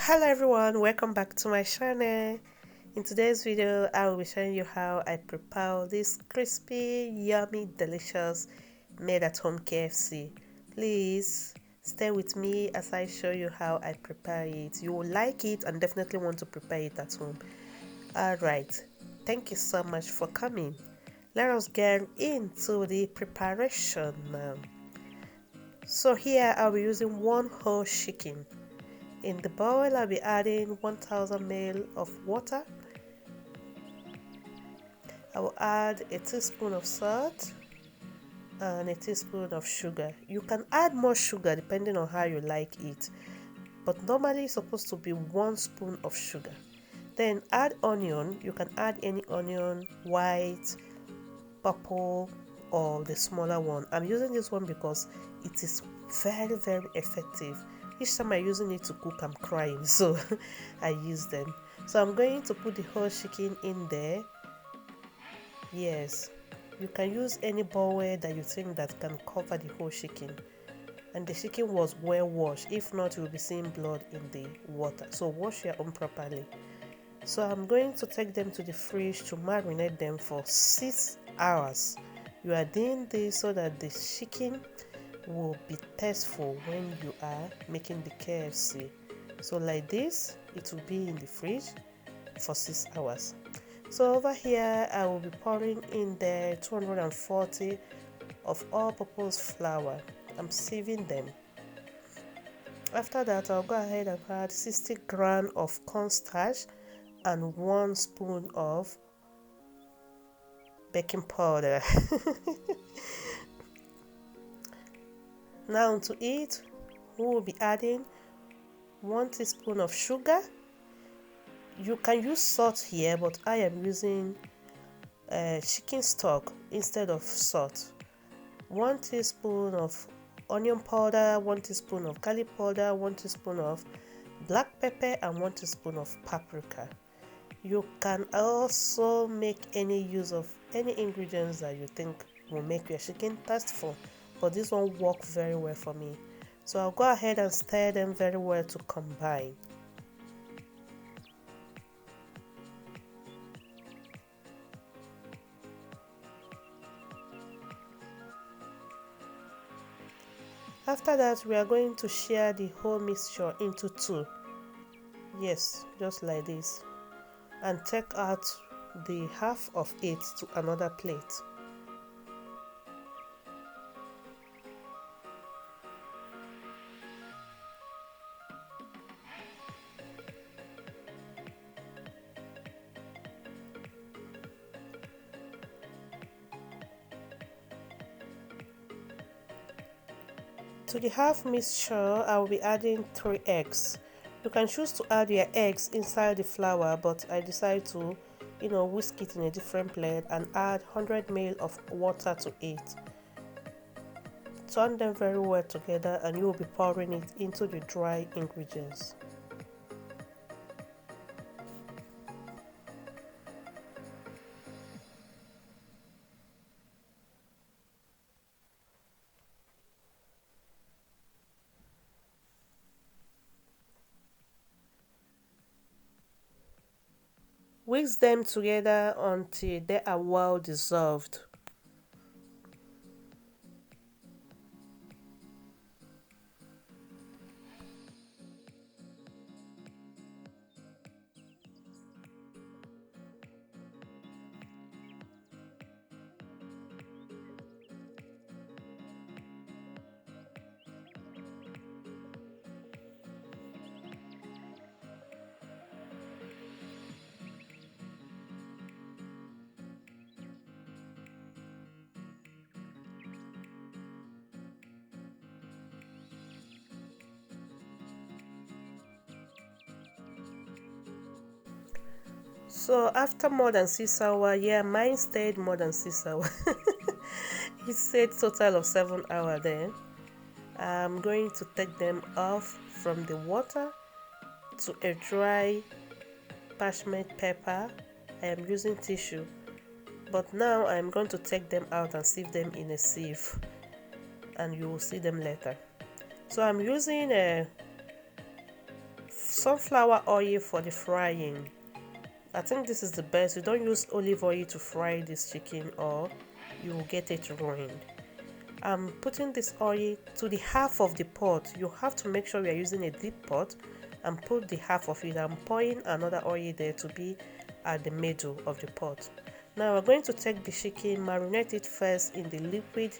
Hello everyone, welcome back to my channel. In today's video I will be showing you how I prepare this crispy, yummy, delicious made at home KFC. Please stay with me as I show you how I prepare it. You will like it and definitely want to prepare it at home. Alright, thank you so much for coming. Let us get into the preparation now. So here I'll be using one whole chicken. In the bowl, I'll be adding 1000 ml of water. I will add a teaspoon of salt and a teaspoon of sugar. You can add more sugar depending on how you like it, but normally it's supposed to be 1 spoon of sugar. Then add onion. You can add any onion, white, purple, or the smaller one. I'm using this one because it is very effective. Each time I'm using it to cook, I'm crying, so I use them. So I'm going to put the whole chicken in there. Yes, you can use any bowl that you think that can cover the whole chicken. And the chicken was well washed. If not, you'll be seeing blood in the water. So wash your own properly. So I'm going to take them to the fridge to marinate them for 6 hours. You are doing this so that the chicken will be tasteful when you are making the KFC. So like this, it will be in the fridge for 6 hours. So over here, I will be pouring in there 240 of all-purpose flour. I'm sieving them. After that, I'll go ahead and add 60 grams of cornstarch and 1 spoon of baking powder. Now to it, we will be adding 1 teaspoon of sugar. You can use salt here, but I am using chicken stock instead of salt. 1 teaspoon of onion powder, 1 teaspoon of garlic powder, 1 teaspoon of black pepper, and 1 teaspoon of paprika. You can also make any use of any ingredients that you think will make your chicken tasteful, but this one worked very well for me. So I'll go ahead and stir them very well to combine. After that, we are going to share the whole mixture into 2. Yes, just like this. And take out the half of it to another plate. To the half mixture, I will be adding 3 eggs. You can choose to add your eggs inside the flour, but I decided to, whisk it in a different plate and add 100 ml of water to it. Turn them very well together and you will be pouring it into the dry ingredients. Whisk them together until they are well dissolved. So after more than 6 hours, yeah, mine stayed more than 6 hours. It said total of 7 hours there. I'm going to take them off from the water to a dry parchment paper. I am using tissue, but now I'm going to take them out and sieve them in a sieve, and you will see them later. So I'm using a sunflower oil for the frying. I think this is the best. You don't use olive oil to fry this chicken or you will get it ruined. I'm putting this oil to the half of the pot. You have to make sure you are using a deep pot and put the half of it. I'm pouring another oil there to be at the middle of the pot. Now we're going to take the chicken, marinate it first in the liquid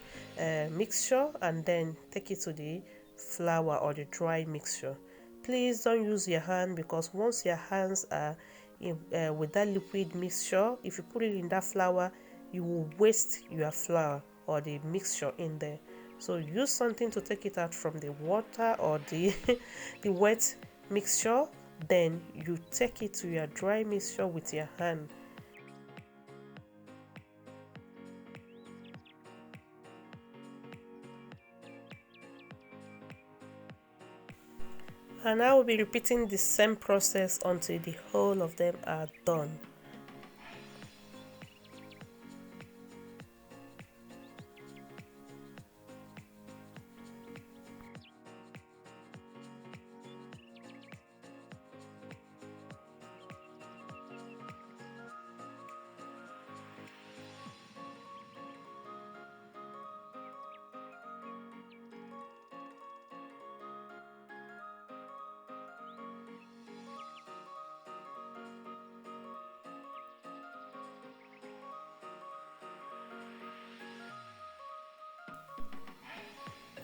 mixture, and then take it to the flour or the dry mixture. Please don't use your hand, because once your hands are in, with that liquid mixture, if you put it in that flour, you will waste your flour or the mixture in there. So use something to take it out from the water or the the wet mixture, then you take it to your dry mixture with your hand. And I will be repeating the same process until the whole of them are done.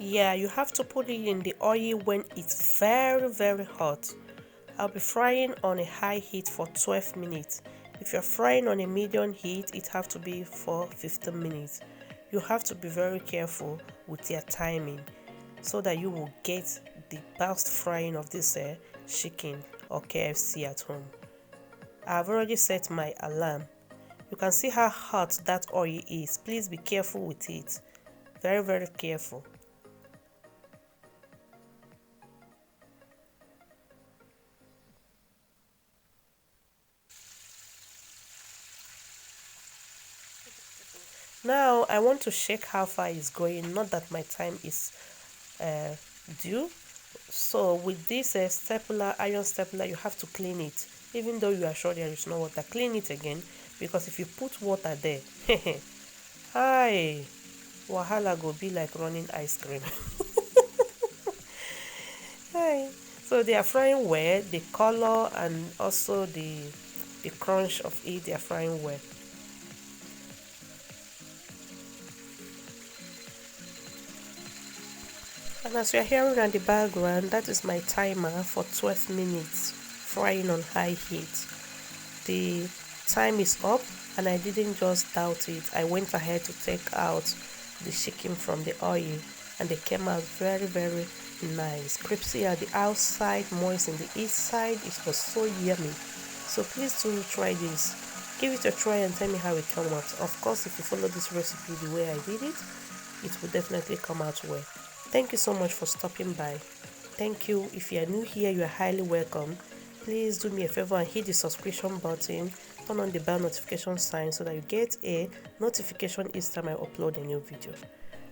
Yeah, you have to put it in the oil when it's very hot. I'll be frying on a high heat for 12 minutes. If you're frying on a medium heat, it have to be for 15 minutes. You have to be very careful with your timing so that you will get the best frying of this chicken or KFC at home. I've already set my alarm. You can see how hot that oil is. Please be careful with it. Very careful. Now I want to check how far it's going, not that my time is uh, due. So with this stapler, iron stapler, you have to clean it. Even though you are sure there is no water, clean it again, because if you put water there, hi, wahala go be like running ice cream. Hi. So they are frying well, the color and also the crunch of it, they are frying well. And as you're hearing in the background, that is my timer for 12 minutes frying on high heat. The time is up and I didn't just doubt it. I went ahead to take out the chicken from the oil and they came out very nice. Crispy at the outside, moist in the inside. It was so yummy. So please do try this. Give it a try and tell me how it came out. Of course, if you follow this recipe the way I did it, it will definitely come out well. Thank you so much for stopping by. Thank you. If you are new here, you are highly welcome. Please do me a favor and hit the subscription button. Turn on the bell notification sign so that you get a notification each time I upload a new video.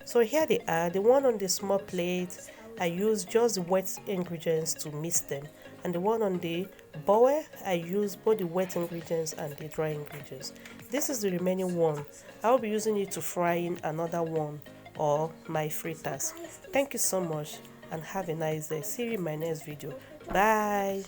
So here they are. The one on the small plate, I use just the wet ingredients to mix them. And the one on the bowl, I use both the wet ingredients and the dry ingredients. This is the remaining one. I will be using it to fry in another one or my fritters. Thank you so much and have a nice day. See you in my next video. Bye.